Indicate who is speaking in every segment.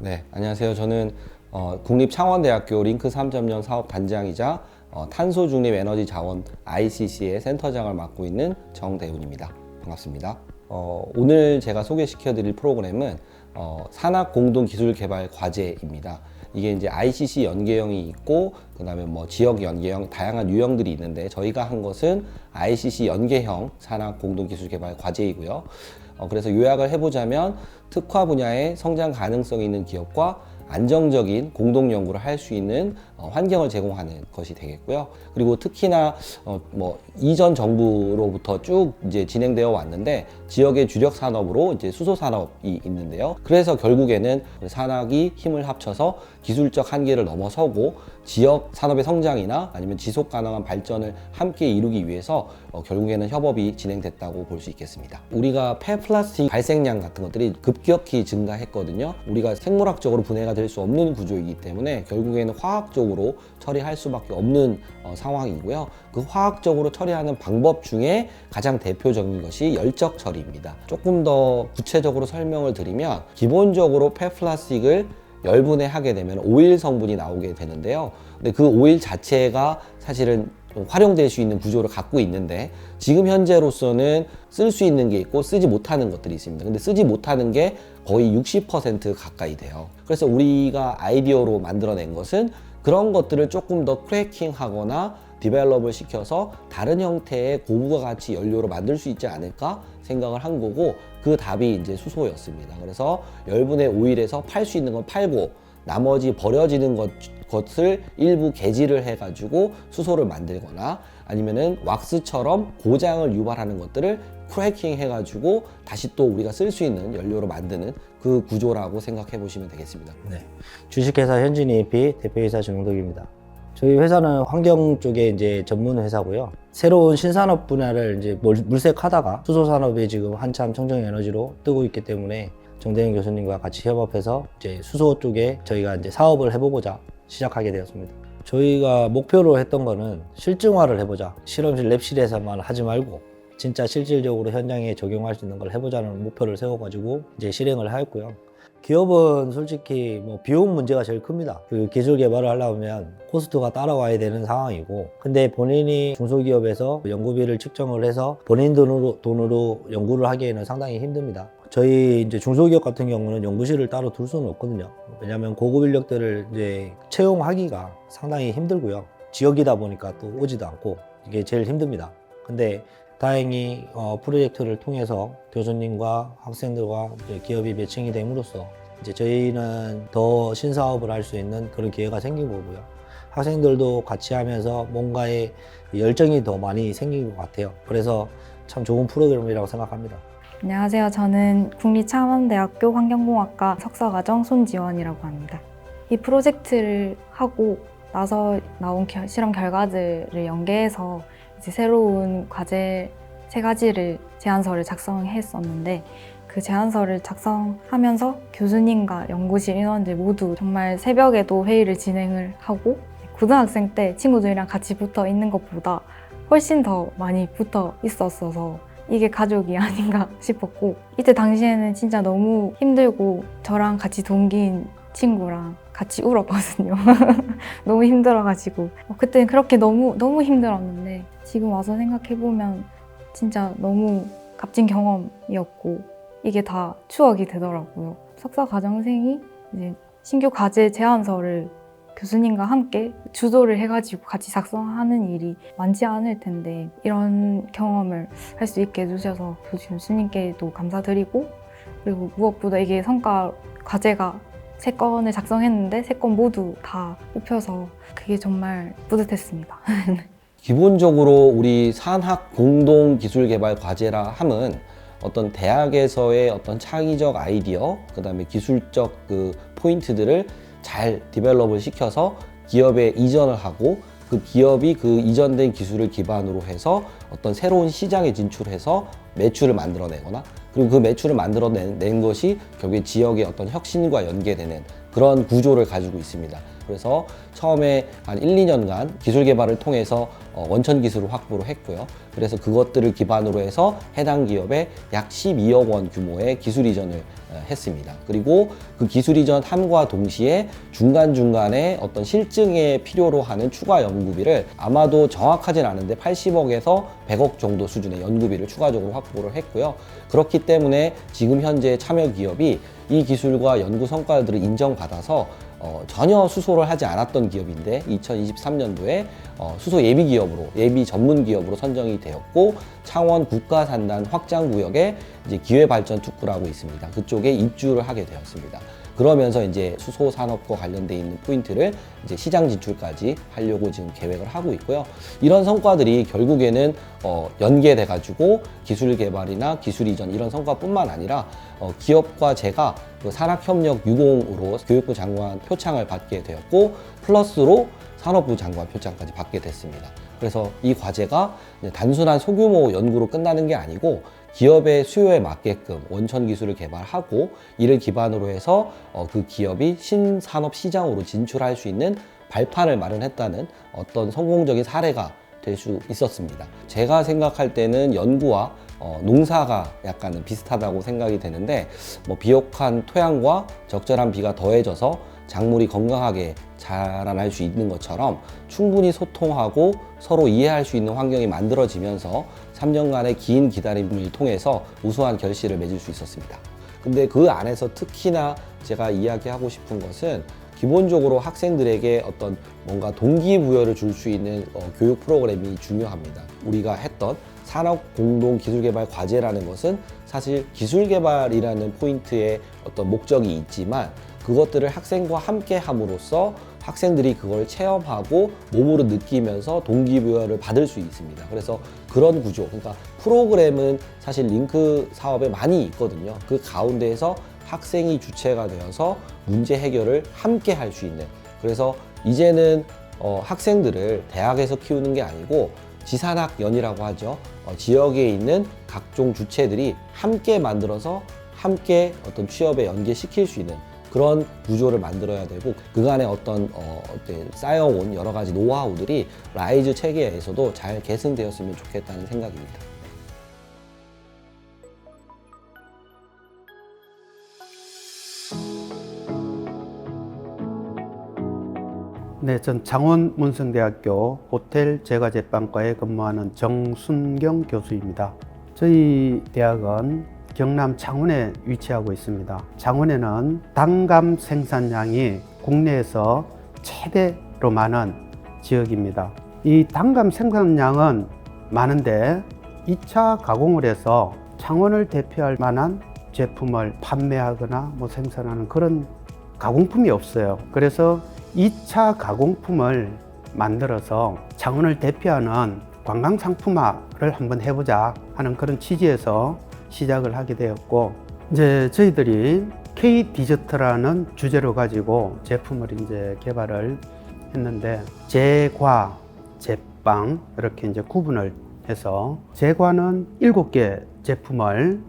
Speaker 1: 네, 안녕하세요. 저는 국립창원대학교 링크 3.0 사업 단장이자 탄소 중립 에너지 자원 ICC의 센터장을 맡고 있는 정대훈입니다. 반갑습니다. 오늘 제가 소개시켜 드릴 프로그램은 산학 공동 기술 개발 과제입니다. 이게 이제 ICC 연계형이 있고, 그 다음에 뭐 지역 연계형, 다양한 유형들이 있는데, 저희가 한 것은 ICC 연계형 산학 공동 기술 개발 과제이고요. 그래서 요약을 해보자면, 특화 분야의 성장 가능성이 있는 기업과 안정적인 공동 연구를 할 수 있는 환경을 제공하는 것이 되겠고요. 그리고 특히나 뭐 이전 정부로부터 쭉 이제 진행되어 왔는데, 지역의 주력 산업으로 이제 수소 산업이 있는데요. 그래서 결국에는 산학이 힘을 합쳐서 기술적 한계를 넘어서고 지역 산업의 성장이나 아니면 지속 가능한 발전을 함께 이루기 위해서 결국에는 협업이 진행됐다고 볼 수 있겠습니다. 우리가 폐플라스틱 발생량 같은 것들이 급격히 증가했거든요. 우리가 생물학적으로 분해가 될 수 없는 구조이기 때문에 결국에는 화학적으로 처리할 수밖에 없는 상황이고요. 그 화학적으로 처리하는 방법 중에 가장 대표적인 것이 열적 처리입니다. 조금 더 구체적으로 설명을 드리면, 기본적으로 폐플라스틱을 열분해하게 되면 오일 성분이 나오게 되는데요. 근데 그 오일 자체가 사실은 활용될 수 있는 구조를 갖고 있는데, 지금 현재로서는 쓸 수 있는 게 있고 쓰지 못하는 것들이 있습니다. 근데 쓰지 못하는 게 거의 60% 가까이 돼요. 그래서 우리가 아이디어로 만들어낸 것은 그런 것들을 조금 더 크래킹 하거나 디벨롭을 시켜서 다른 형태의 고부가 가치 연료로 만들 수 있지 않을까 생각을 한 거고, 그 답이 이제 수소였습니다. 그래서 열분의 오일에서 팔 수 있는 건 팔고, 나머지 버려지는 것을 일부 개질을 해가지고 수소를 만들거나, 아니면은 왁스처럼 고장을 유발하는 것들을 크래킹 해가지고 다시 또 우리가 쓸 수 있는 연료로 만드는 그 구조라고 생각해 보시면 되겠습니다.
Speaker 2: 네, 주식회사 현진 ENP 대표이사 정덕입니다. 저희 회사는 환경 쪽에 이제 전문 회사고요. 새로운 신산업 분야를 이제 물색하다가 수소 산업이 지금 한참 청정 에너지로 뜨고 있기 때문에 정대훈 교수님과 같이 협업해서 이제 수소 쪽에 저희가 이제 사업을 해보고자 시작하게 되었습니다. 저희가 목표로 했던 거는 실증화를 해보자. 실험실 랩실에서만 하지 말고 진짜 실질적으로 현장에 적용할 수 있는 걸 해보자는 목표를 세워가지고 이제 실행을 하였고요. 기업은 솔직히 뭐 비용 문제가 제일 큽니다. 그 기술 개발을 하려면 코스트가 따라와야 되는 상황이고, 근데 본인이 중소기업에서 연구비를 측정을 해서 본인 돈으로 연구를 하기에는 상당히 힘듭니다. 저희 이제 중소기업 같은 경우는 연구실을 따로 둘 수는 없거든요. 왜냐하면 고급 인력들을 이제 채용하기가 상당히 힘들고요. 지역이다 보니까 또 오지도 않고 이게 제일 힘듭니다. 근데 다행히 프로젝트를 통해서 교수님과 학생들과 이제 기업이 매칭이 됨으로써 이제 저희는 더 신사업을 할 수 있는 그런 기회가 생긴 거고요. 학생들도 같이 하면서 뭔가의 열정이 더 많이 생긴 것 같아요. 그래서 참 좋은 프로그램이라고 생각합니다.
Speaker 3: 안녕하세요. 저는 국립창원대학교 환경공학과 석사과정 손지원이라고 합니다. 이 프로젝트를 하고 나서 나온 실험 결과들을 연계해서 이제 새로운 과제 3가지를 제안서를 작성했었는데, 그 제안서를 작성하면서 교수님과 연구실 인원들 모두 정말 새벽에도 회의를 진행을 하고, 고등학생 때 친구들이랑 같이 붙어 있는 것보다 훨씬 더 많이 붙어 있었어서 이게 가족이 아닌가 싶었고, 이때 당시에는 진짜 너무 힘들고 저랑 같이 동기인 친구랑 같이 울었거든요. 너무 힘들어가지고 그때는 그렇게 너무 힘들었는데, 지금 와서 생각해보면 진짜 너무 값진 경험이었고 이게 다 추억이 되더라고요. 석사 과정생이 이제 신규 과제 제안서를 교수님과 함께 주도를 해가지고 같이 작성하는 일이 많지 않을 텐데, 이런 경험을 할 수 있게 해주셔서 교수님께도 감사드리고, 그리고 무엇보다 이게 성과 과제가 3건을 작성했는데 3건 모두 다 뽑혀서 그게 정말 뿌듯했습니다.
Speaker 1: 기본적으로 우리 산학 공동 기술 개발 과제라 함은 어떤 대학에서의 어떤 창의적 아이디어, 그 다음에 기술적 그 포인트들을 잘 디벨롭을 시켜서 기업에 이전을 하고, 그 기업이 그 이전된 기술을 기반으로 해서 어떤 새로운 시장에 진출해서 매출을 만들어내거나, 그리고 그 매출을 만들어낸 것이 결국에 지역의 어떤 혁신과 연계되는 그런 구조를 가지고 있습니다. 그래서 처음에 한 1, 2년간 기술 개발을 통해서 원천 기술을 확보를 했고요. 그래서 그것들을 기반으로 해서 해당 기업에 약 12억 원 규모의 기술 이전을 했습니다. 그리고 그 기술 이전함과 동시에 중간중간에 어떤 실증에 필요로 하는 추가 연구비를 아마도 정확하진 않은데 80억에서 100억 정도 수준의 연구비를 추가적으로 확보를 했고요. 그렇기 때문에 지금 현재 참여 기업이 이 기술과 연구 성과들을 인정받아서 전혀 수소를 하지 않았던 기업인데 2023년도에 수소 예비 기업으로, 예비 전문 기업으로 선정이 되었고, 창원 국가산단 확장구역에 이제 기회발전 특구라고 있습니다. 그쪽에 입주를 하게 되었습니다. 그러면서 이제 수소 산업과 관련돼 있는 포인트를 이제 시장 진출까지 하려고 지금 계획을 하고 있고요. 이런 성과들이 결국에는 연계돼 가지고 기술 개발이나 기술 이전 이런 성과뿐만 아니라 기업과 제가 그 산학협력 유공으로 교육부 장관 표창을 받게 되었고, 플러스로 산업부 장관 표창까지 받게 됐습니다. 그래서 이 과제가 단순한 소규모 연구로 끝나는 게 아니고 기업의 수요에 맞게끔 원천 기술을 개발하고 이를 기반으로 해서 그 기업이 신산업 시장으로 진출할 수 있는 발판을 마련했다는 어떤 성공적인 사례가 될 수 있었습니다. 제가 생각할 때는 연구와 농사가 약간 비슷하다고 생각이 되는데, 뭐 비옥한 토양과 적절한 비가 더해져서 작물이 건강하게 자라날 수 있는 것처럼 충분히 소통하고 서로 이해할 수 있는 환경이 만들어지면서 3년간의 긴 기다림을 통해서 우수한 결실을 맺을 수 있었습니다. 근데 그 안에서 특히나 제가 이야기하고 싶은 것은 기본적으로 학생들에게 어떤 뭔가 동기부여를 줄 수 있는 교육 프로그램이 중요합니다. 우리가 했던 산업공동기술개발 과제라는 것은 사실 기술개발이라는 포인트에 어떤 목적이 있지만, 그것들을 학생과 함께 함으로써 학생들이 그걸 체험하고 몸으로 느끼면서 동기부여를 받을 수 있습니다. 그래서 그런 구조, 그러니까 프로그램은 사실 링크 사업에 많이 있거든요. 그 가운데에서 학생이 주체가 되어서 문제 해결을 함께 할 수 있는, 그래서 이제는 학생들을 대학에서 키우는 게 아니고 지산학연이라고 하죠. 지역에 있는 각종 주체들이 함께 만들어서 함께 어떤 취업에 연계시킬 수 있는 그런 구조를 만들어야 되고, 그간의 어떤 쌓여온 여러 가지 노하우들이 라이즈 체계에서도 잘 계승되었으면 좋겠다는 생각입니다.
Speaker 4: 네, 전 창원 문성대학교 호텔 제과제빵과에 근무하는 정순경 교수입니다. 저희 대학은 경남 창원에 위치하고 있습니다. 창원에는 단감 생산량이 국내에서 최대로 많은 지역입니다. 이 단감 생산량은 많은데 2차 가공을 해서 창원을 대표할 만한 제품을 판매하거나 생산하는 그런 가공품이 없어요. 그래서 2차 가공품을 만들어서 창원을 대표하는 관광상품화를 한번 해보자 하는 그런 취지에서 시작을 하게 되었고, 이제 저희들이 K 디저트라는 주제로 가지고 제품을 이제 개발을 했는데, 제과, 제빵 이렇게 이제 구분을 해서 제과는 7개 제품을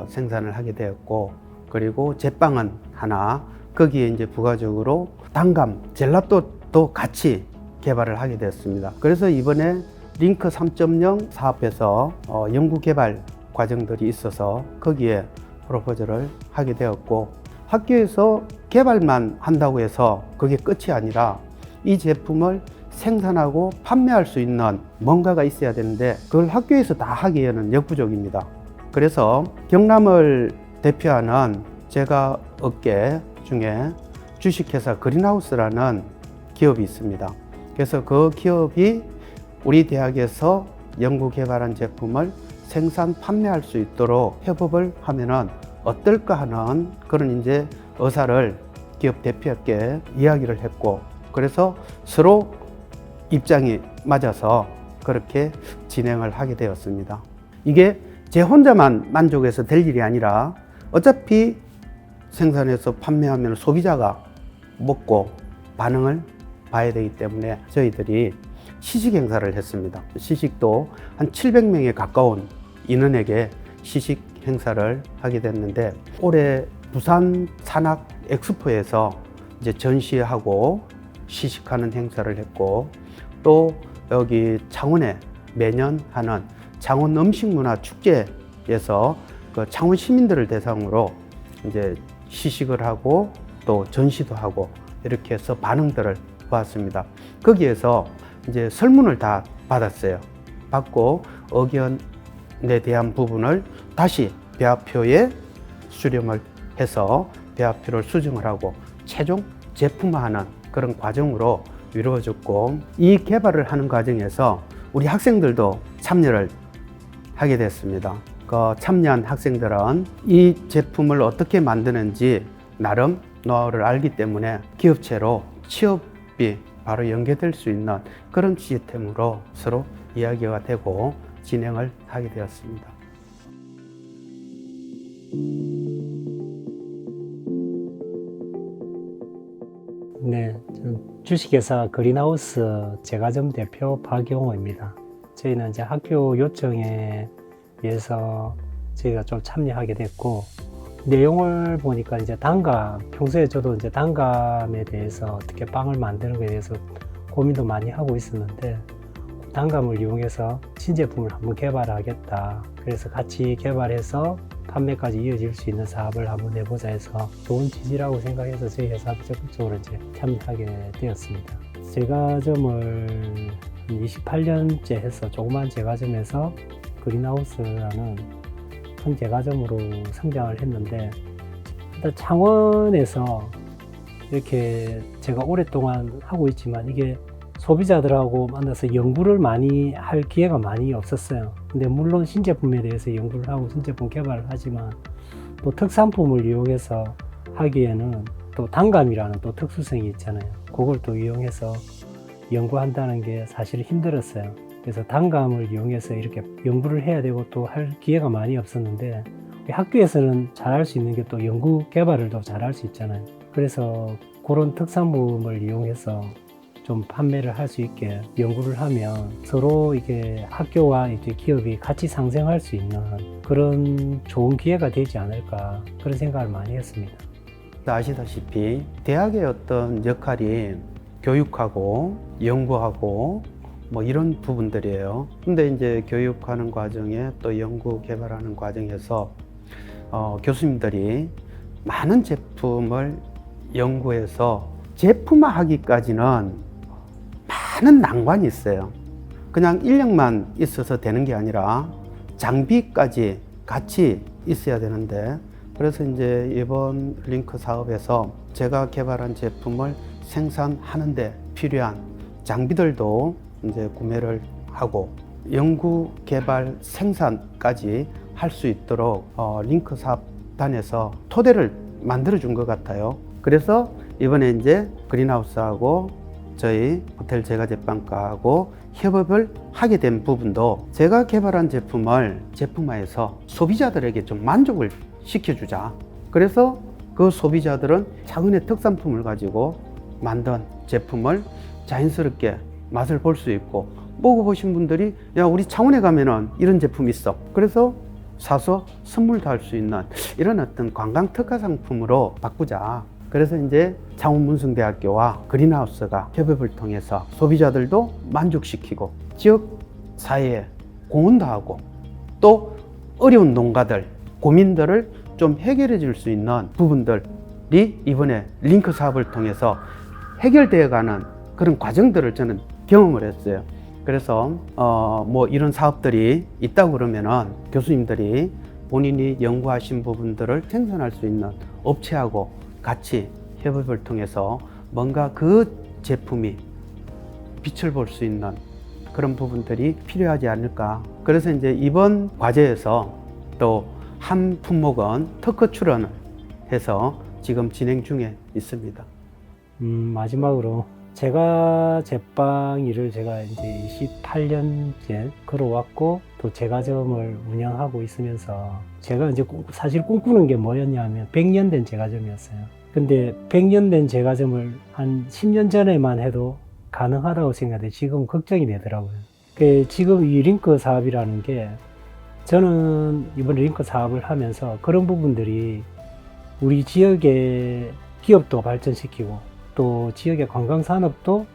Speaker 4: 생산을 하게 되었고, 그리고 제빵은 하나, 거기에 이제 부가적으로 단감, 젤라또도 같이 개발을 하게 되었습니다. 그래서 이번에 링크 3.0 사업에서 연구개발 과정들이 있어서 거기에 프로포즈를 하게 되었고, 학교에서 개발만 한다고 해서 그게 끝이 아니라 이 제품을 생산하고 판매할 수 있는 뭔가가 있어야 되는데 그걸 학교에서 다 하기에는 역부족입니다. 그래서 경남을 대표하는 제과 업계 중에 주식회사 그린하우스라는 기업이 있습니다. 그래서 그 기업이 우리 대학에서 연구 개발한 제품을 생산 판매할 수 있도록 협업을 하면은 어떨까 하는 그런 이제 의사를 기업 대표께 이야기를 했고, 그래서 서로 입장이 맞아서 그렇게 진행을 하게 되었습니다. 이게 제 혼자만 만족해서 될 일이 아니라 어차피 생산해서 판매하면 소비자가 먹고 반응을 봐야 되기 때문에 저희들이 시식 행사를 했습니다. 시식도 한 700명에 가까운 인원에게 시식 행사를 하게 됐는데, 올해 부산 산학 엑스포에서 이제 전시하고 시식하는 행사를 했고, 또 여기 창원에 매년 하는 창원 음식문화 축제에서 그 창원 시민들을 대상으로 이제 시식을 하고 또 전시도 하고 이렇게 해서 반응들을 보았습니다. 거기에서 이제 설문을 다 받았어요. 받고 의견에 대한 부분을 다시 배합표에 수렴을 해서 배합표를 수정을 하고 최종 제품화하는 그런 과정으로 이루어졌고, 이 개발을 하는 과정에서 우리 학생들도 참여를 하게 됐습니다. 그 참여한 학생들은 이 제품을 어떻게 만드는지 나름 노하우를 알기 때문에 기업체로 취업이 바로 연계될 수 있는 그런 시스템으로 서로 이야기가 되고 진행을 하게 되었습니다.
Speaker 5: 네, 저는 주식회사 그린하우스 제과점 대표 박용호입니다. 저희는 이제 학교 요청에 의해서 저희가 좀 참여하게 됐고, 내용을 보니까 이제 단감, 평소에 저도 이제 단감에 대해서 어떻게 빵을 만드는 것에 대해서 고민도 많이 하고 있었는데, 단감을 이용해서 신제품을 한번 개발하겠다. 그래서 같이 개발해서 판매까지 이어질 수 있는 사업을 한번 해보자 해서 좋은 취지라고 생각해서 저희 회사도 적극적으로 이제 참여하게 되었습니다. 제과점을 28년째 해서 조그만 제과점에서 그린하우스라는 큰 제과점으로 성장을 했는데, 일단 창원에서 이렇게 제가 오랫동안 하고 있지만 이게 소비자들하고 만나서 연구를 많이 할 기회가 많이 없었어요. 근데 물론 신제품에 대해서 연구를 하고 신제품 개발을 하지만 또 특산품을 이용해서 하기에는 또 단감이라는 또 특수성이 있잖아요. 그걸 또 이용해서 연구한다는 게 사실 힘들었어요. 그래서 단감을 이용해서 이렇게 연구를 해야 되고 또 할 기회가 많이 없었는데, 학교에서는 잘할 수 있는 게 또 연구 개발을 더 잘할 수 있잖아요. 그래서 그런 특산품을 이용해서 좀 판매를 할 수 있게 연구를 하면 서로 이게 학교와 이제 기업이 같이 상생할 수 있는 그런 좋은 기회가 되지 않을까, 그런 생각을 많이 했습니다.
Speaker 4: 아시다시피 대학의 어떤 역할이 교육하고 연구하고 뭐 이런 부분들이에요. 근데 이제 교육하는 과정에 또 연구 개발하는 과정에서 교수님들이 많은 제품을 연구해서 제품화하기까지는 많은 난관이 있어요. 그냥 인력만 있어서 되는 게 아니라 장비까지 같이 있어야 되는데, 그래서 이제 이번 링크 사업에서 제가 개발한 제품을 생산하는데 필요한 장비들도 이제 구매를 하고 연구 개발 생산까지 할 수 있도록 링크 사업단에서 토대를 만들어 준 것 같아요. 그래서 이번에 이제 그린하우스하고 저희 호텔 제과제빵과하고 협업을 하게 된 부분도 제가 개발한 제품을 제품화해서 소비자들에게 좀 만족을 시켜주자. 그래서 그 소비자들은 창원의 특산품을 가지고 만든 제품을 자연스럽게 맛을 볼 수 있고, 먹어보신 분들이 야, 우리 창원에 가면은 이런 제품 있어. 그래서 사서 선물도 할 수 있는 이런 어떤 관광 특화 상품으로 바꾸자. 그래서 이제 창원문성대학교와 그린하우스가 협업을 통해서 소비자들도 만족시키고 지역 사회에 공헌도 하고 또 어려운 농가들 고민들을 좀 해결해 줄 수 있는 부분들이 이번에 링크 사업을 통해서 해결되어 가는 그런 과정들을 저는 경험을 했어요. 그래서 뭐 이런 사업들이 있다고 그러면은 교수님들이 본인이 연구하신 부분들을 생산할 수 있는 업체하고 같이 협업을 통해서 뭔가 그 제품이 빛을 볼 수 있는 그런 부분들이 필요하지 않을까. 그래서 이제 이번 과제에서 또 한 품목은 특허 출원을 해서 지금 진행 중에 있습니다.
Speaker 5: 마지막으로 제가 제빵 일을 제가 이제 28년째 걸어왔고 또 제과점을 운영하고 있으면서 제가 이제 사실 꿈꾸는 게 뭐였냐면 100년 된 제과점이었어요. 근데 100년 된 제과점을 한 10년 전에만 해도 가능하다고 생각했는데 지금 걱정이 되더라고요. 지금 이 링크 사업이라는 게 저는 이번 링크 사업을 하면서 그런 부분들이 우리 지역의 기업도 발전시키고 또 지역의 관광산업도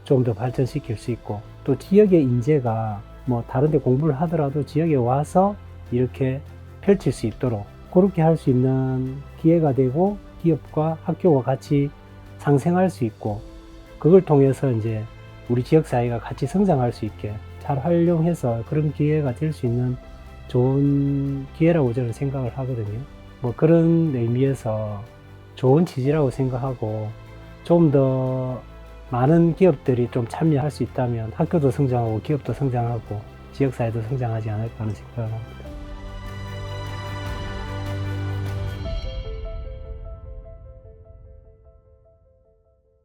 Speaker 5: 좀 더 발전시킬 수 있고 또 지역의 인재가 뭐 다른 데 공부를 하더라도 지역에 와서 이렇게 펼칠 수 있도록 그렇게 할 수 있는 기회가 되고 기업과 학교가 같이 상생할 수 있고 그걸 통해서 이제 우리 지역사회가 같이 성장할 수 있게 잘 활용해서 그런 기회가 될 수 있는 좋은 기회라고 저는 생각을 하거든요. 뭐 그런 의미에서 좋은 취지라고 생각하고 좀 더 많은 기업들이 좀 참여할 수 있다면 학교도 성장하고 기업도 성장하고 지역사회도 성장하지 않을까 하는 생각을 합니다.